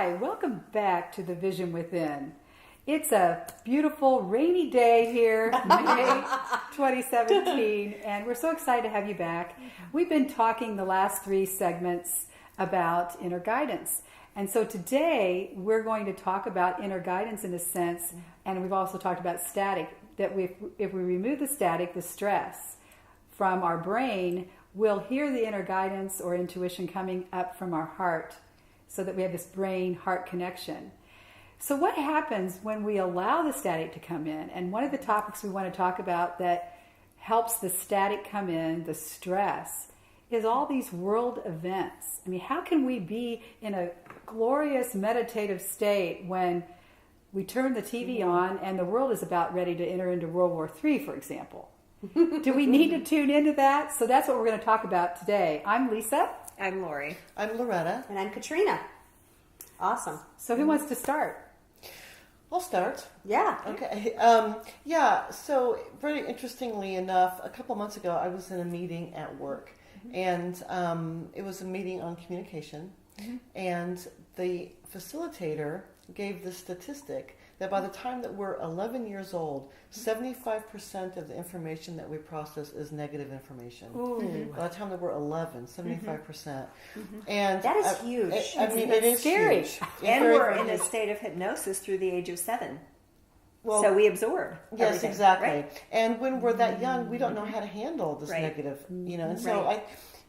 Hi, welcome back to The Vision Within. It's a beautiful rainy day here, May 2017, and we're so excited to have you back. We've been talking the last 3 segments about inner guidance. And so today we're going to talk about inner guidance in a sense, and we've also talked about static, that if we remove the static, the stress from our brain, we'll hear the inner guidance or intuition coming up from our heart, so that we have this brain-heart connection. So what happens when we allow the static to come in? And one of the topics we want to talk about that helps the static come in, the stress, is all these world events. I mean, how can we be in a glorious meditative state when we turn the TV on and the world is about ready to enter into World War III, for example? Do we need to tune into that? So that's what we're going to talk about today. I'm Lisa. I'm Lori. I'm Loretta. And I'm Katrina. Awesome. So who wants to start? I'll start. Yeah. Okay. So very interestingly enough, a couple months ago, I was in a meeting at work, and it was a meeting on communication, and the facilitator gave the statistic that by the time that we're 11 years old, 75% of the information that we process is negative information. By the time that we're 11, 75%. And that is huge. It is scary. Huge. And we're in a state of hypnosis through the age of 7. Well, so we absorb. Yes, everything, exactly. Right? And when we're that young, we don't know how to handle this Right. negative, And so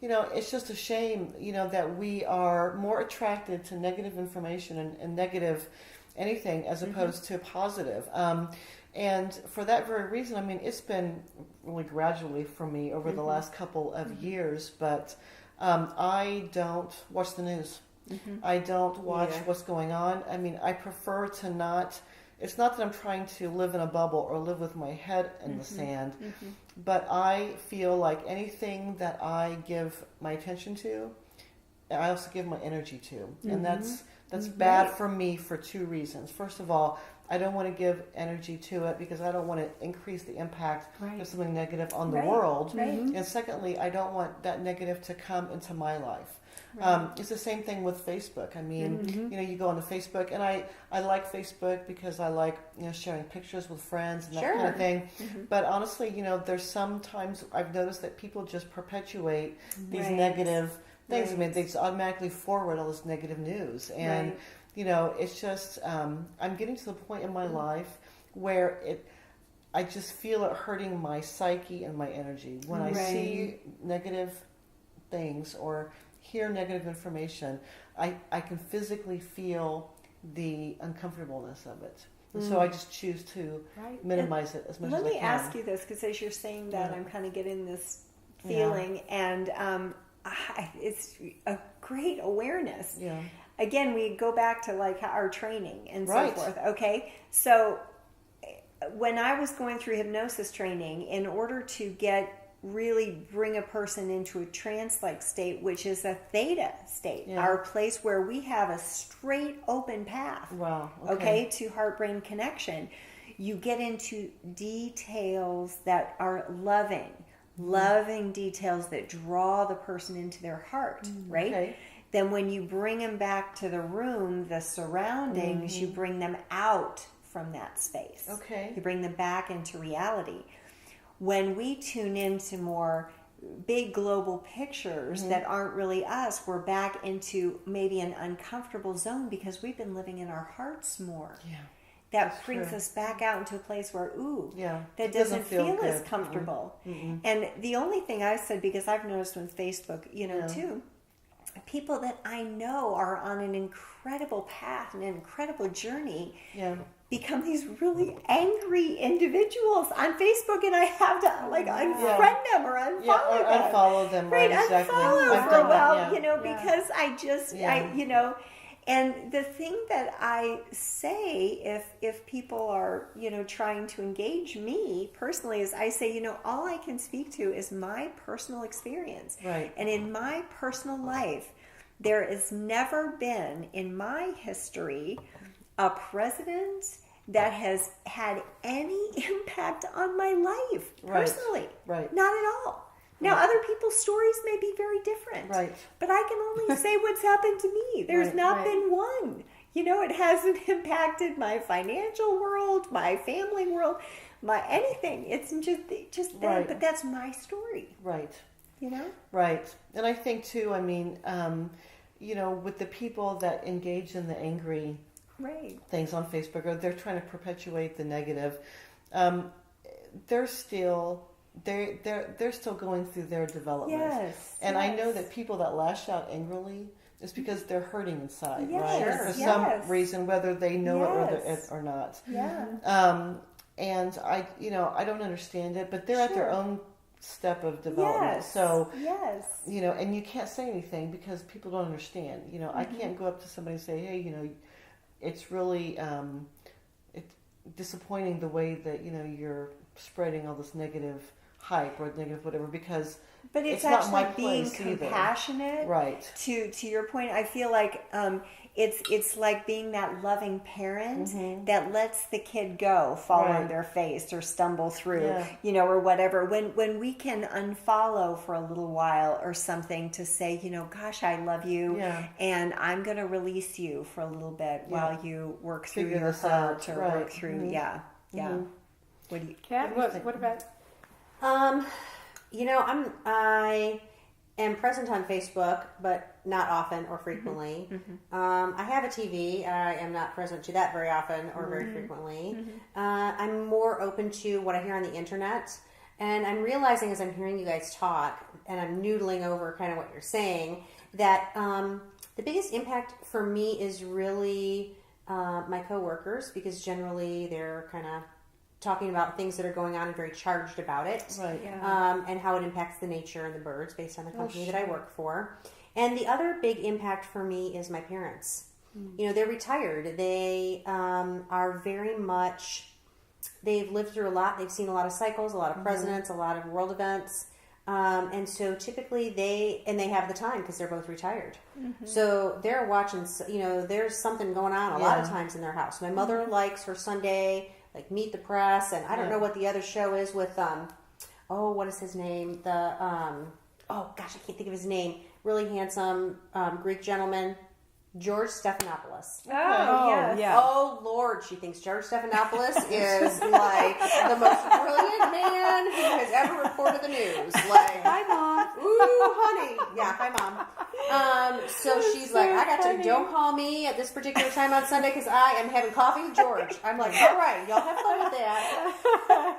it's just a shame, that we are more attracted to negative information and negative anything as opposed to positive. And for that very reason, it's been really gradually for me over the last couple of years, but I don't watch the news. I don't watch what's going on. I prefer to not. It's not that I'm trying to live in a bubble or live with my head in the sand, but I feel like anything that I give my attention to, I also give my energy to. And that's bad for me for 2 reasons. First of all, I don't want to give energy to it because I don't want to increase the impact of something negative on the world. And secondly, I don't want that negative to come into my life. It's the same thing with Facebook. You go onto Facebook, and I like Facebook because I like sharing pictures with friends and that kind of thing. But honestly, there's sometimes I've noticed that people just perpetuate these negative things. They just automatically forward all this negative news, and it's just I'm getting to the point in my life where I just feel it hurting my psyche and my energy when I see negative things or hear negative information. I can physically feel the uncomfortableness of it. And so I just choose to minimize it as much as I can. Let me ask you this, because as you're saying that, I'm kind of getting this feeling, and it's a great awareness. Yeah. Again, we go back to like our training and so forth. Okay, so when I was going through hypnosis training, in order to really bring a person into a trance-like state, which is a theta state, our place where we have a straight open path. Wow. Okay, to heart-brain connection. You get into details that are loving details that draw the person into their heart, right? Okay. Then when you bring them back to the room, the surroundings, you bring them out from that space. Okay. You bring them back into reality. When we tune into more big global pictures that aren't really us, we're back into maybe an uncomfortable zone because we've been living in our hearts more. Yeah. That brings us back out into a place where, that doesn't feel as comfortable. And the only thing I said, because I've noticed on Facebook, too, people that I know are on an incredible path, an incredible journey, become these really angry individuals on Facebook, and I have to unfriend them or unfollow them. Right, exactly. Unfollow for a while, because I just, and the thing that I say, if people are, trying to engage me personally, is I say, all I can speak to is my personal experience. Right. And in my personal life, there has never been in my history a president that has had any impact on my life personally. Right. Not at all. Now, other people's stories may be very different. Right. But I can only say what's happened to me. There's not been one, it hasn't impacted my financial world, my family world, my anything. It's just that, Right. but that's my story, Right. Right. And I think too, I mean, with the people that engage in the angry Right. things on Facebook, or they're trying to perpetuate the negative, they're still going through their development. Yes. And I know yes. that people that lash out angrily is because they're hurting inside, Yes, right? For yes. some reason, whether they know Yes. it or not. Yeah. And I don't understand it, but they're at their Sure. own step of development. Yes. So, yes. and you can't say anything because people don't understand. I can't go up to somebody and say, hey, it's really it's disappointing the way that, you're spreading all this negative hype or negative whatever, because But it's not actually my being place either. compassionate. Right. To your point, I feel like it's like being that loving parent that lets the kid go, fall on Right. their face or stumble through, Yeah. or whatever. When we can unfollow for a little while or something to say, gosh, I love you, Yeah. and I'm going to release you for a little bit while you work through Figure your this out. hurt or Right. work through, yeah. What do you? Kat, what about? I am present on Facebook, but not often or frequently. I have a TV. I am not present to that very often or very frequently. I'm more open to what I hear on the internet. And I'm realizing as I'm hearing you guys talk, and I'm noodling over kind of what you're saying, that the biggest impact for me is really my coworkers, because generally they're kind of talking about things that are going on and very charged about it, Right. and how it impacts the nature and the birds based on the company that I work for. And the other big impact for me is my parents. They're retired. They are very much, they've lived through a lot. They've seen a lot of cycles, a lot of presidents, a lot of world events. And so typically they have the time because they're both retired. So they're watching, there's something going on a lot of times in their house. My mother likes her Sunday, like Meet the Press, and I don't know what the other show is with, what is his name? I can't think of his name. Really handsome Greek gentleman, George Stephanopoulos. Oh, yeah. Oh, Lord, she thinks George Stephanopoulos is like the most brilliant man who has ever reported the news. Like, Hi, Mom. ooh, honey. Yeah, hi, Mom. So she's like, I got to, don't call me at this particular time on Sunday because I am having coffee with George. I'm like, all right, y'all have fun with that.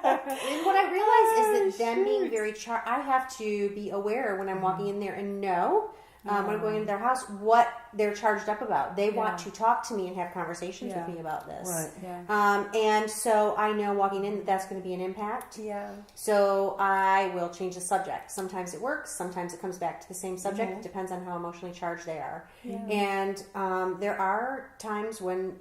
And what I realize is that them being very I have to be aware when I'm walking in there and know when I'm going into their house what they're charged up about. They want to talk to me and have conversations with me about this. Right. Yeah. And so I know walking in that that's going to be an impact. Yeah. So I will change the subject. Sometimes it works. Sometimes it comes back to the same subject. It depends on how emotionally charged they are. And there are times when,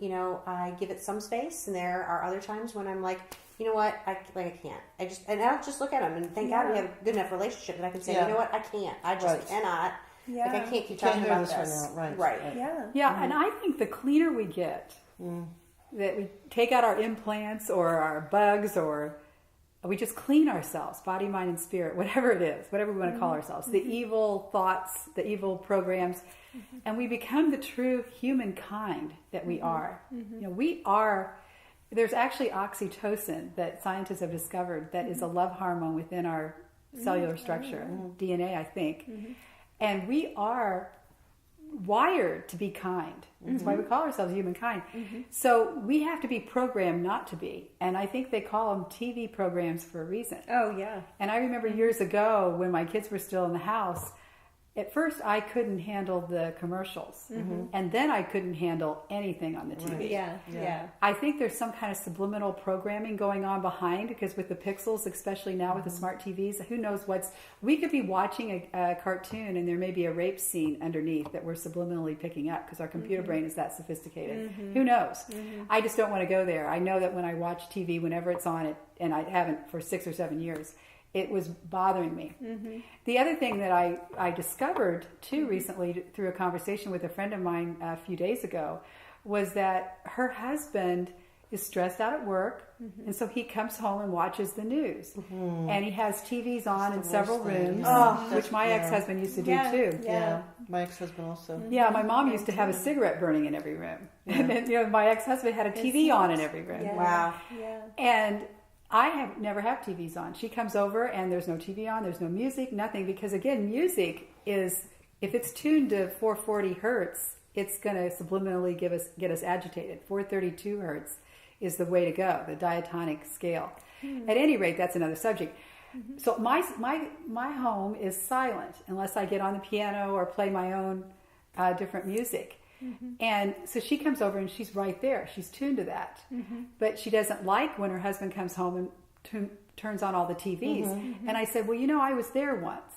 I give it some space, and there are other times when I'm like, you know what, I can't. And I'll just look at them and thank God we have a good enough relationship that I can say, you know what, I can't. I just cannot. Yeah. Like, I can't keep Can't talking hear about this this. right now. Right. Yeah. Yeah, and I think the cleaner we get, that we take out our implants or our bugs, or we just clean ourselves, body, mind, and spirit, whatever it is, whatever we want to call ourselves, the evil thoughts, the evil programs, and we become the true humankind that we are. We are. There's actually oxytocin that scientists have discovered that is a love hormone within our cellular structure, DNA, I think. And we are wired to be kind. That's why we call ourselves humankind. So we have to be programmed not to be. And I think they call them TV programs for a reason. Oh, yeah. And I remember years ago when my kids were still in the house, at first I couldn't handle the commercials. And then I couldn't handle anything on the TV. Yeah. I think there's some kind of subliminal programming going on behind, because with the pixels, especially now with the smart TVs, who knows we could be watching a cartoon and there may be a rape scene underneath that we're subliminally picking up because our computer brain is that sophisticated. Who knows? I just don't want to go there. I know that when I watch TV, whenever it's on, and I haven't for 6 or 7 years, it was bothering me. The other thing that I discovered too recently through a conversation with a friend of mine a few days ago was that her husband is stressed out at work, and so he comes home and watches the news. And he has TVs on in several rooms, which my ex-husband used to do too. My ex-husband also. Yeah, my mom used to have a cigarette burning in every room. And then, my ex-husband had a TV on in every room. Yeah. Wow. Yeah. And I have never have TVs on. She comes over and there's no TV on, there's no music, nothing. Because again, music is, if it's tuned to 440 hertz, it's going to subliminally get us agitated. 432 hertz is the way to go, the diatonic scale. At any rate, that's another subject. So my home is silent unless I get on the piano or play my own different music. And so she comes over and she's right there. She's tuned to that. But she doesn't like when her husband comes home and turns on all the TVs. And I said, well, I was there once.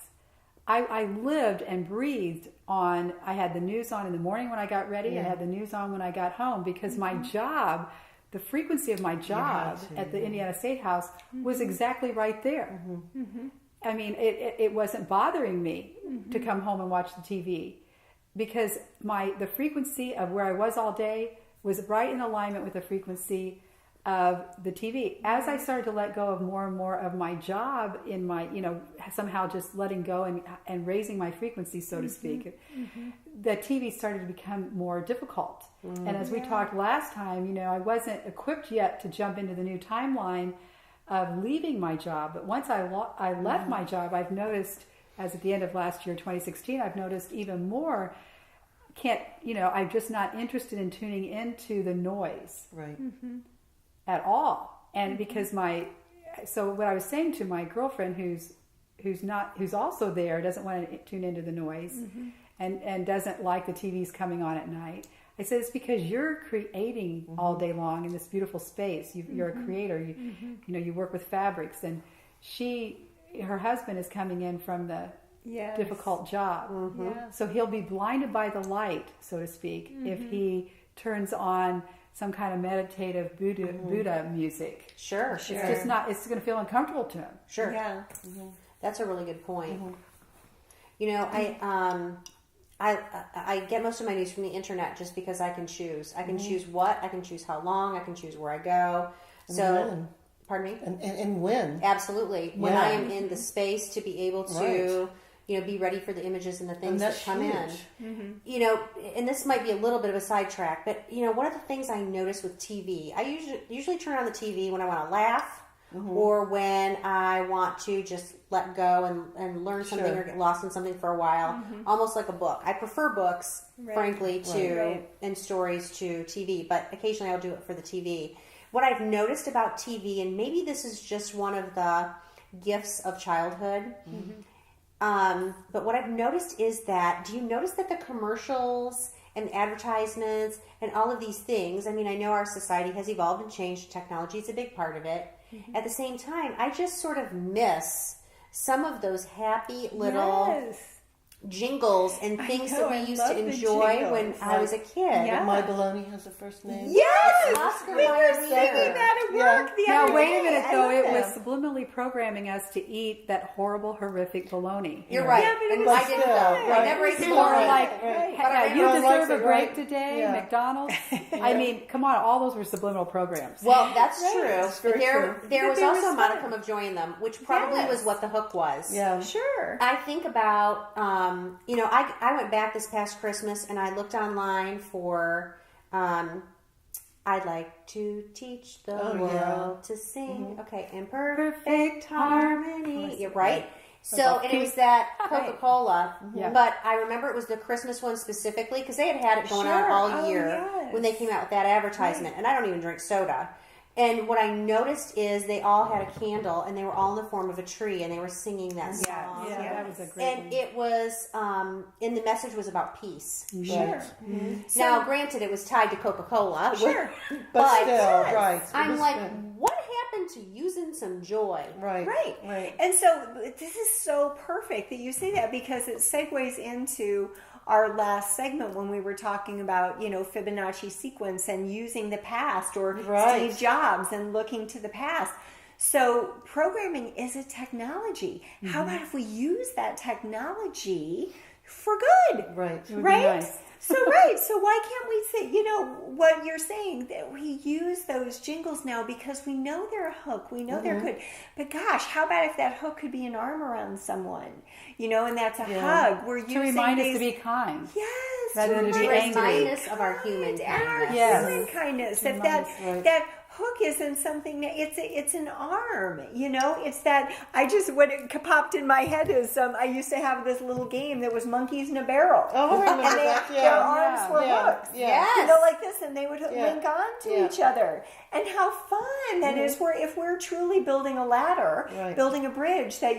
I lived and breathed on, I had the news on in the morning when I got ready. I had the news on when I got home because my job, the frequency of my job at the Indiana State House was exactly right there. I mean, it wasn't bothering me to come home and watch the TV because the frequency of where I was all day was right in alignment with the frequency of the TV. As I started to let go of more and more of my job in my, somehow just letting go and raising my frequency, so to speak, the TV started to become more difficult. And as we talked last time, I wasn't equipped yet to jump into the new timeline of leaving my job. But once I left my job, I've noticed, as at the end of last year, 2016, I've noticed even more, I'm just not interested in tuning into the noise. Right. At all. And because so what I was saying to my girlfriend who's also there, doesn't want to tune into the noise and doesn't like the TVs coming on at night, I said, it's because you're creating all day long in this beautiful space. You're a creator. You work with fabrics, and her husband is coming in from the difficult job. So he'll be blinded by the light, so to speak, if he turns on some kind of meditative Buddha music. Sure. It's just not, it's going to feel uncomfortable to him. Sure. Yeah. That's a really good point. I get most of my news from the internet just because I can choose. I can choose what, I can choose how long, I can choose where I go. And so, when. Pardon me? And when. Absolutely. When I am in the space to be able to, be ready for the images and the things that come in. And this might be a little bit of a sidetrack, but, one of the things I notice with TV, I usually turn on the TV when I want to laugh or when I want to just let go and learn something or get lost in something for a while, almost like a book. I prefer books, frankly, and stories to TV, but occasionally I'll do it for the TV. What I've noticed about TV, and maybe this is just one of the gifts of childhood, but what I've noticed is that, do you notice that the commercials and advertisements and all of these things, I mean, I know our society has evolved and changed. Technology is a big part of it. At the same time, I just sort of miss some of those happy little jingles and things that we used to enjoy when I was a kid. Yeah. My Baloney has a first name. Yes! Oscar We were Mayer singing Wiener. that at work the Now, other wait day. a minute, I though. love It that. was subliminally programming us to eat that horrible, horrific bologna. You're right. Yeah, but it and was I didn't know. still, I never ate Or bologna. like, Right. But I you everyone deserve likes a it, break right? today, Yeah. McDonald's. I mean, come on, all those were subliminal programs. Well, that's true. That's But very there true. was there also was a modicum of joy in them, which probably Yes. was what the hook was. Yeah. Sure. I think about, I went back this past Christmas and I looked online for, I'd like to teach the world to sing. Okay, in perfect harmony. Yeah, right? So, and it was that Coca-Cola. Yeah. But I remember it was the Christmas one specifically because they had it going on all year when they came out with that advertisement. And I don't even drink soda. And what I noticed is they all had a candle and they were all in the form of a tree and they were singing that song. Yeah, that was a great And one. it was, and the message was about peace. Sure. Now, granted, it was tied to Coca-Cola. Sure. But still, right. It I'm was like, good. what happened to using some joy? Right. Right. And so this is so perfect that you say that because it segues into our last segment when we were talking about, Fibonacci sequence and using the past or Right. Steve Jobs and looking to the past. So programming is a technology. How about if we use that technology for good? Right. It would be Right? nice. So right, so why can't we say, what you're saying, that we use those jingles now because we know they're a hook, we know they're good. But gosh, how about if that hook could be an arm around someone, and that's a hug. We're to remind us to be kind. Yes, rather than to be remind us angry. Kindness of our human and our kindness. human kindness. That Right. that hook isn't something that it's an arm. It's that what it popped in my head is I used to have this little game that was monkeys in a barrel. Oh, I remember And that. their Yeah. arms were hooks. Yeah. Like this, and they would link on to each other. And how fun that is! If we're truly building a ladder, building a bridge, that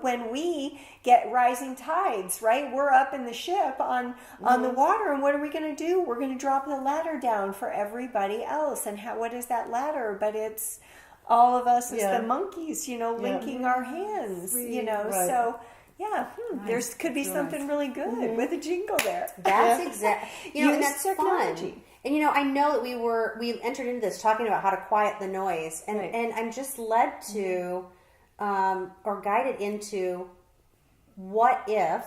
when we get rising tides, right? We're up in the ship on the water, and what are we going to do? We're going to drop the ladder down for everybody else. And what is that ladder? But it's all of us as the monkeys, linking our hands, Right. So. Yeah, there could be something really good with a jingle there. That's exactly, and Use that's technology. fun. And I know that we entered into this talking about how to quiet the noise, and I'm just led to, or guided into, what if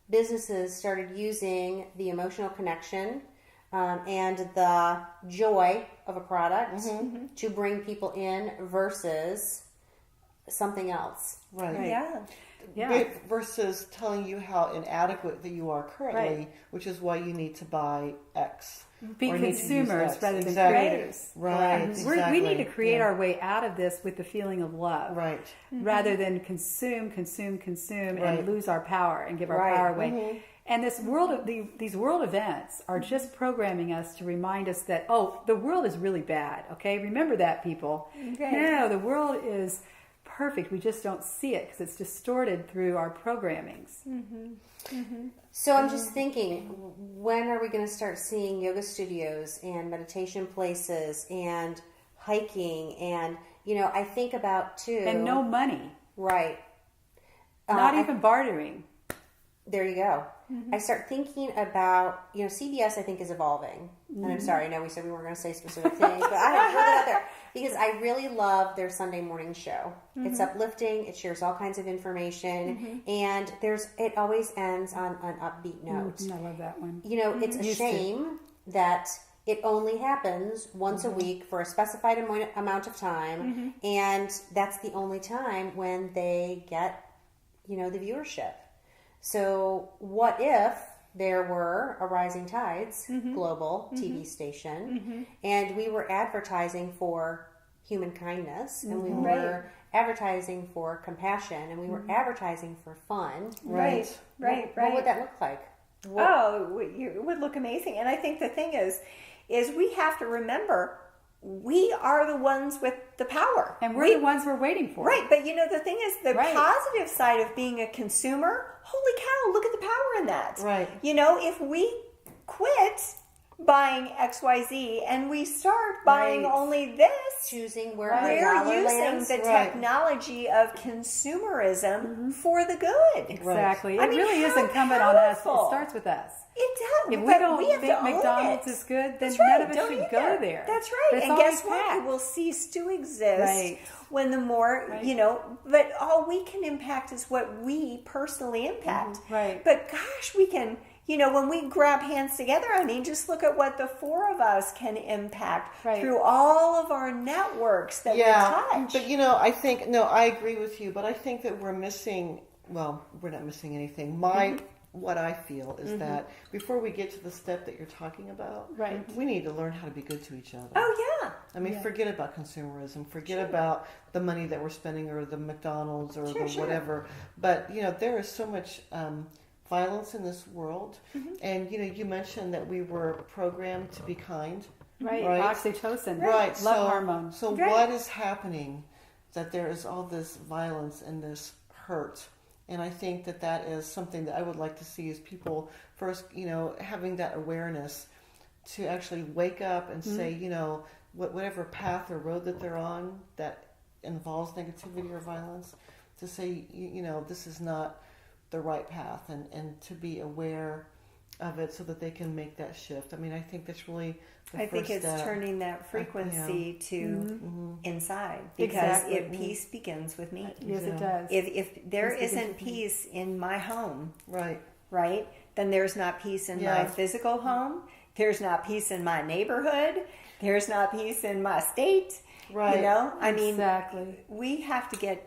businesses started using the emotional connection and the joy of a product to bring people in versus something else. Right. Yeah. Versus telling you how inadequate that you are currently, which is why you need to buy X. Be or need to use consumers X. rather than Exactly. creators. Right. Exactly. We need to create our way out of this with the feeling of love, Right. rather than consume, and lose our power and give our Right. power away. And this these world events are just programming us to remind us that the world is really bad. Okay, remember that, people. Okay. No, the world is perfect. We just don't see it because it's distorted through our programmings. So I'm just thinking, when are we going to start seeing yoga studios and meditation places and hiking? And, I think about too. And no money, Right. not even bartering. There you go. I start thinking about, CBS I think is evolving. And I'm sorry, I know we said we weren't going to say specific things, but I have to throw that out there because I really love their Sunday morning show. It's uplifting. It shares all kinds of information, and it always ends on an upbeat note. I love that one. It's a shame that it only happens once a week for a specified amount of time, and that's the only time when they get, the viewership. So what if there were a Rising Tides global TV station and we were advertising for human kindness and we were advertising for compassion and we were advertising for fun? Right. What would that look like? It would look amazing. And I think the thing is we have to remember we are the ones with the power. And we're the ones we're waiting for. Right, but the thing is, the positive side of being a consumer, holy cow, look at the power in that. Right. If we quit buying XYZ and we start buying only this, Choosing where we're using the technology of consumerism for the good. Exactly. I It mean, really is how incumbent on us. It powerful. starts with us. It does. If we but don't we have think to own McDonald's it. is good, then That's none right. of us Don't should eat go there. That's right. But it's And always guess what? packed. It will cease to exist Right. when the more, but all we can impact is what we personally impact. Right. But gosh, we can, when we grab hands together, just look at what the four of us can impact through all of our networks that we touch. But I think, I agree with you, but I think that we're missing, we're not missing anything. What I feel is that before we get to the step that you're talking about, we need to learn how to be good to each other. Oh, yeah. Forget about consumerism. Forget about the money that we're spending or the McDonald's or whatever. But, there is so much violence in this world. And, you mentioned that we were programmed to be kind. Right. Oxytocin. Right. Love hormone. So what is happening that there is all this violence and this hurt? And I think that is something that I would like to see is people first, having that awareness to actually wake up and say, whatever path or road that they're on that involves negativity or violence, to say, this is not the right path and to be aware of it so that they can make that shift. I think that's really the I think first it's step. turning that frequency to inside because peace begins with me. Yes, it does. If there isn't peace in my home, Right. then there's not peace in Yeah. my physical home. There's not peace in my neighborhood. There's not peace in my state. Right. You know, I mean, Exactly. we have to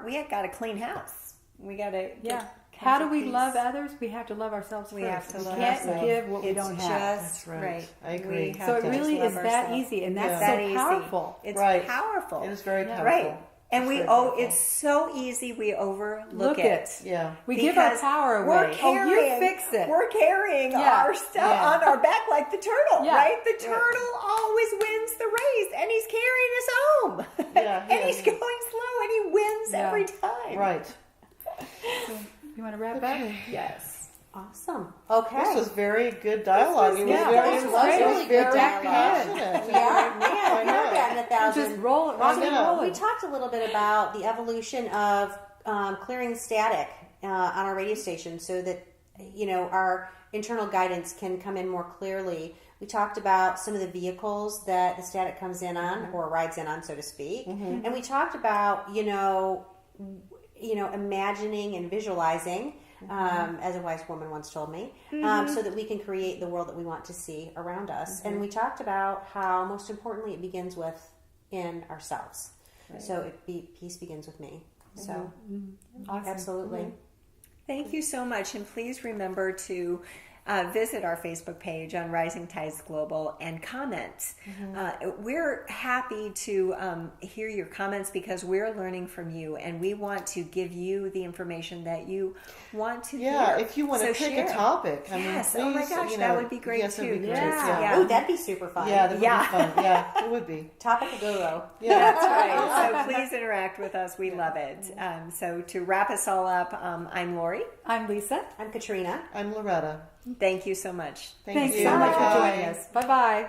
we have got to clean house. We got to. Yeah. How do we love others? We have to love ourselves We first. have to We love can't ourselves. give what we It's don't have. just right. I agree. We have So it to really just is love that ourselves. easy, and that's Yeah. That so easy. powerful. It's Right. powerful. It is very powerful. Right. And It's we very oh, powerful. it's so easy. We overlook Look it. it. Yeah. We give our Because power we're away. carrying, Oh, you fix it. We're carrying Yeah. our stuff Yeah. on our back like the turtle, Yeah. right? The turtle always wins the race, and he's carrying us home. Yeah, and yeah. he's going slow, and he wins Yeah. every time. Right. You want to wrap up? Yes. Awesome. Okay. This was very good dialogue. It was yeah, very this was insightful. great. It was Really good very dialogue. passionate. Yeah, man, I you're know. batting 1,000. Just roll it, rock I and know. roll We it. talked a little bit about the evolution of clearing static on our radio station so that, our internal guidance can come in more clearly. We talked about some of the vehicles that the static comes in on or rides in on, so to speak. And we talked about, imagining and visualizing, as a wise woman once told me, so that we can create the world that we want to see around us. And we talked about how, most importantly, it begins in ourselves. So peace begins with me. So, Awesome. absolutely. Thank you so much, and please remember to visit our Facebook page on Rising Tides Global and comment. We're happy to hear your comments because we're learning from you, and we want to give you the information that you want to Yeah, hear. if you want to So pick share. a topic, I mean, Yes. please, Oh my gosh, that would be great yes, that'd too. be great. Yeah. Yeah. Oh, that'd be super fun. Yeah, that would Yeah. be fun. Yeah, it would be. Topic of guru. Yeah. That's right. So please interact with us. We love it. So to wrap us all up, I'm Lori. I'm Lisa. I'm Katrina. I'm Loretta. Thank you so much. Thank Thanks you. so much for Bye. joining us. Bye-bye.